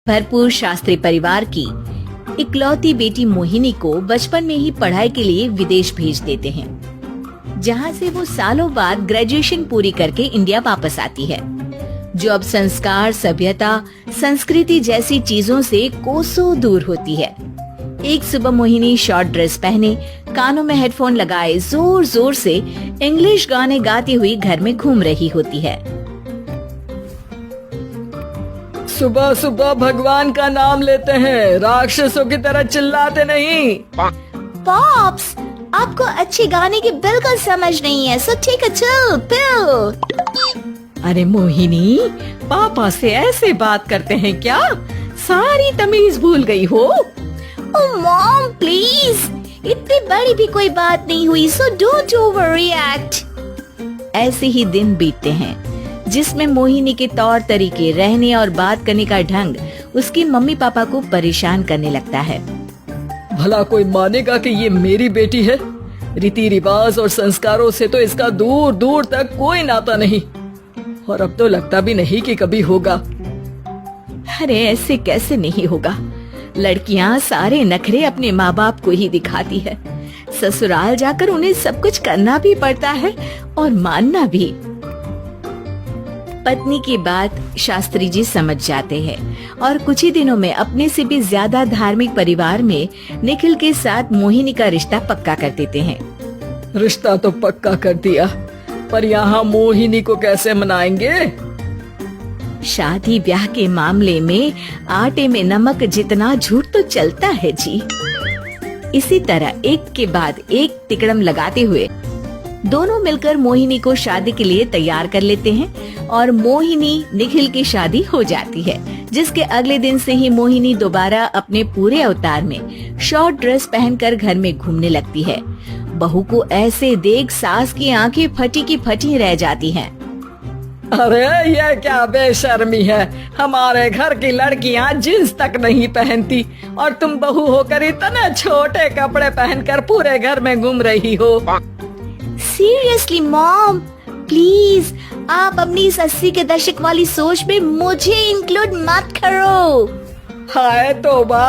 भरपूर शास्त्री परिवार की इकलौती बेटी मोहिनी को बचपन में ही पढ़ाई के लिए विदेश भेज देते हैं, जहां से वो सालों बाद ग्रेजुएशन पूरी करके इंडिया वापस आती है, जो अब संस्कार, सभ्यता, संस्कृति जैसी चीजों से कोसों दूर होती है। एक सुबह मोहिनी शॉर्ट ड्रेस पहने, कानों में हेडफोन लगाए जोर जोर से इंग्लिश गाने गाती हुई घर में घूम रही होती है। सुबह सुबह भगवान का नाम लेते हैं, राक्षसों की तरह चिल्लाते नहीं। पॉप्स, आपको अच्छे गाने की बिल्कुल समझ नहीं है, so take a chill pill. अरे मोहिनी, पापा से ऐसे बात करते हैं क्या? सारी तमीज भूल गई हो। ओह मॉम प्लीज, इतनी बड़ी भी कोई बात नहीं हुई, सो डोंट ओवररिएक्ट। ऐसे ही दिन बीतते हैं जिसमें मोहिनी के तौर तरीके, रहने और बात करने का ढंग उसकी मम्मी पापा को परेशान करने लगता है। भला कोई मानेगा कि ये मेरी बेटी है? रीति रिवाज और संस्कारों से तो इसका दूर दूर तक कोई नाता नहीं, और अब तो लगता भी नहीं कि कभी होगा। अरे ऐसे कैसे नहीं होगा? लड़कियां सारे नखरे अपने माँ बाप को ही दिखाती है। ससुराल जाकर उन्हें सब कुछ करना भी पड़ता है और मानना भी। पत्नी की बात शास्त्री जी समझ जाते हैं और कुछ ही दिनों में अपने से भी ज्यादा धार्मिक परिवार में निखिल के साथ मोहिनी का रिश्ता पक्का कर देते हैं। रिश्ता तो पक्का कर दिया, पर यहाँ मोहिनी को कैसे मनाएंगे? शादी ब्याह के मामले में आटे में नमक जितना झूठ तो चलता है जी। इसी तरह एक के बाद एक तिकड़म लगाते हुए दोनों मिलकर मोहिनी को शादी के लिए तैयार कर लेते हैं और मोहिनी निखिल की शादी हो जाती है, जिसके अगले दिन से ही मोहिनी दोबारा अपने पूरे अवतार में शॉर्ट ड्रेस पहनकर घर में घूमने लगती है। बहू को ऐसे देख सास की आंखें फटी की फटी रह जाती हैं। अरे ये क्या बेशर्मी है, हमारे घर की लड़कियां जींस तक नहीं पहनती और तुम बहू होकर इतने छोटे कपड़े पहनकर पूरे घर में घूम रही हो। सीरियसली मॉम, प्लीज आप अपनी इस 80 के दशक वाली सोच में मुझे इंक्लूड मत करो। हाय तौबा,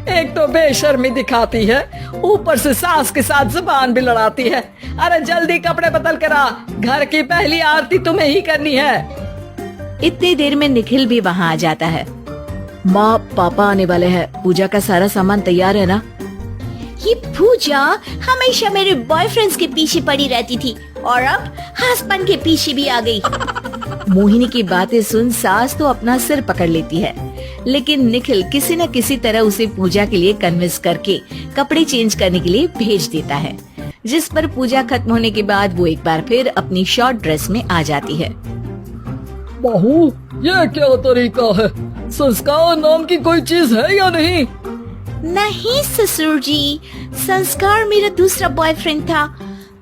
एक तो बेशर्मी दिखाती है, ऊपर से सास के साथ जुबान भी लड़ाती है। अरे जल्दी कपड़े बदल कर आ, घर की पहली आरती तुम्हें ही करनी है। इतनी देर में निखिल भी वहाँ आ जाता है। माँ, पापा आने वाले हैं, पूजा का सारा सामान तैयार है ना? ये पूजा हमेशा मेरे बॉयफ्रेंड्स के पीछे पड़ी रहती थी और अब हस्बैंड के पीछे भी आ गई। मोहिनी की बातें सुन सास तो अपना सिर पकड़ लेती है, लेकिन निखिल किसी न किसी तरह उसे पूजा के लिए कन्विंस करके कपड़े चेंज करने के लिए भेज देता है, जिस पर पूजा खत्म होने के बाद वो एक बार फिर अपनी शॉर्ट ड्रेस में आ जाती है। बहू, ये क्या तरीका है? संस्कार नाम की कोई चीज है या नहीं? नहीं ससुर जी, संस्कार मेरा दूसरा बॉयफ्रेंड था,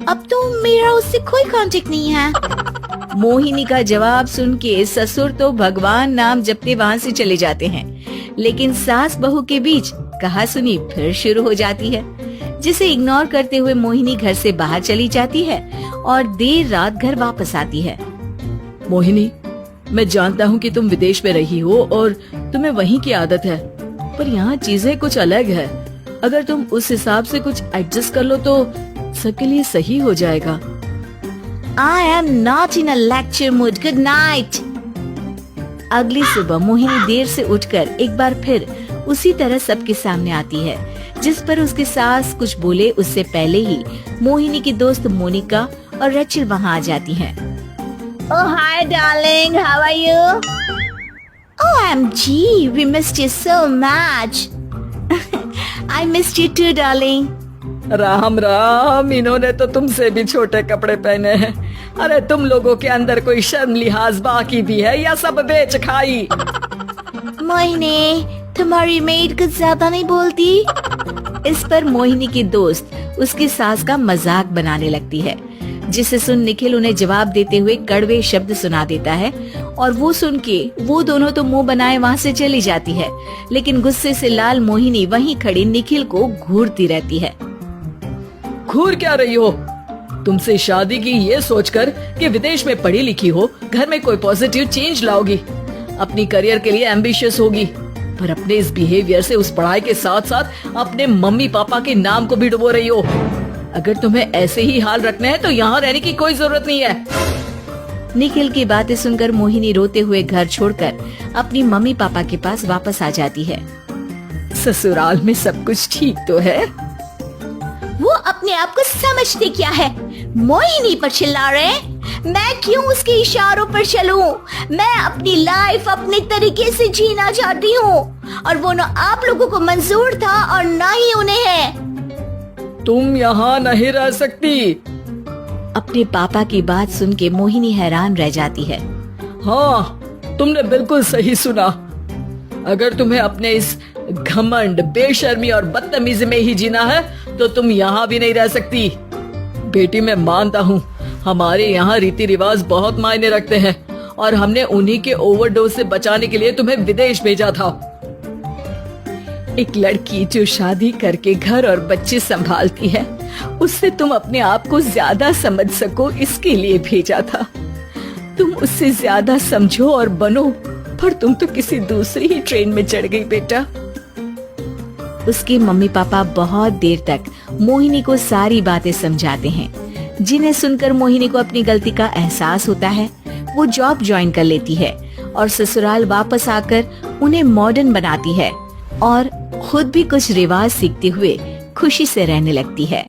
अब तो मेरा उससे कोई कांटेक्ट नहीं है। मोहिनी का जवाब सुन के ससुर तो भगवान नाम जपते वहाँ से चले जाते हैं, लेकिन सास बहू के बीच कहासुनी फिर शुरू हो जाती है, जिसे इग्नोर करते हुए मोहिनी घर से बाहर चली जाती है और देर रात घर वापस आती है। मोहिनी, मैं जानता हूँ कि तुम विदेश में रही हो और तुम्हें वहीं की आदत है, पर यहाँ चीजें कुछ अलग है। अगर तुम उस हिसाब से कुछ एडजस्ट कर लो तो सबके लिए सही हो जाएगा। I am not in a lecture mood. Good night. अगली सुबह मोहिनी देर से उठकर एक बार फिर उसी तरह सबके सामने आती है, जिस पर उसकी सास कुछ बोले उससे पहले ही मोहिनी की दोस्त मोनिका और रचिल वहाँ आ जाती हैं। Oh hi darling, how are you? OMG, we missed you so much. I missed you too, darling. Ram Ram, इन्होंने तो तुमसे भी छोटे कपड़े पहने हैं। अरे तुम लोगों के अंदर कोई शर्म लिहाज बाकी भी है या सब बेच खाई? मोहिनी, तुम्हारी मेड कुछ ज्यादा नहीं बोलती? इस पर मोहिनी की दोस्त उसकी सास का मजाक बनाने लगती है, जिसे सुन निखिल उन्हें जवाब देते हुए कड़वे शब्द सुना देता है और वो सुन के वो दोनों तो मुंह बनाए वहाँ से चली जाती है, लेकिन गुस्से से लाल मोहिनी वहीं खड़ी निखिल को घूरती रहती है। घूर क्या रही हो? तुमसे शादी की ये सोचकर कि विदेश में पढ़ी लिखी हो, घर में कोई पॉजिटिव चेंज लाओगी, अपनी करियर के लिए एम्बिशियस होगी, पर अपने इस बिहेवियर से उस पढ़ाई के साथ साथ अपने मम्मी पापा के नाम को भी डुबो रही हो। अगर तुम्हें ऐसे ही हाल रखना है तो यहाँ रहने की कोई जरूरत नहीं है। निखिल की बातें सुनकर मोहिनी रोते हुए घर छोड़कर अपनी मम्मी पापा के पास वापस आ जाती है। ससुराल में सब कुछ ठीक तो है? वो अपने आप को समझते क्या है? मोहिनी पर चिल्ला रहे हैं? मैं क्यों उसके इशारों पर चलूं? मैं अपनी लाइफ अपने तरीके से जीना चाहती हूँ और वो ना आप लोगों को मंजूर था और ना ही उन्हें है। तुम यहाँ नहीं रह सकती। अपने पापा की बात सुन के मोहिनी हैरान रह जाती है। हाँ, तुमने बिल्कुल सही सुना। अगर तुम्हें अपने इस घमंड, बेशर्मी और बदतमीजी में ही जीना है तो तुम यहाँ भी नहीं रह सकती। बेटी, मैं मानता हूँ हमारे यहाँ रीति रिवाज बहुत मायने रखते हैं और हमने उन्हीं के ओवरडोज से बचाने के लिए तुम्हें विदेश भेजा था। एक लड़की जो शादी करके घर और बच्चे संभालती है, उससे तुम अपने आप को ज्यादा समझ सको इसके लिए भेजा था। तुम उससे ज्यादा समझो और बनो, पर तुम तो किसी दूसरी ही ट्रेन में चढ़ गई बेटा। उसके मम्मी पापा बहुत देर तक मोहिनी को सारी बातें समझाते हैं, जिन्हें सुनकर मोहिनी को अपनी गलती का एहसास होता है। वो जॉब ज्वाइन कर लेती है और ससुराल वापस आकर उन्हें मॉडर्न बनाती है और खुद भी कुछ रिवाज सीखते हुए खुशी से रहने लगती है।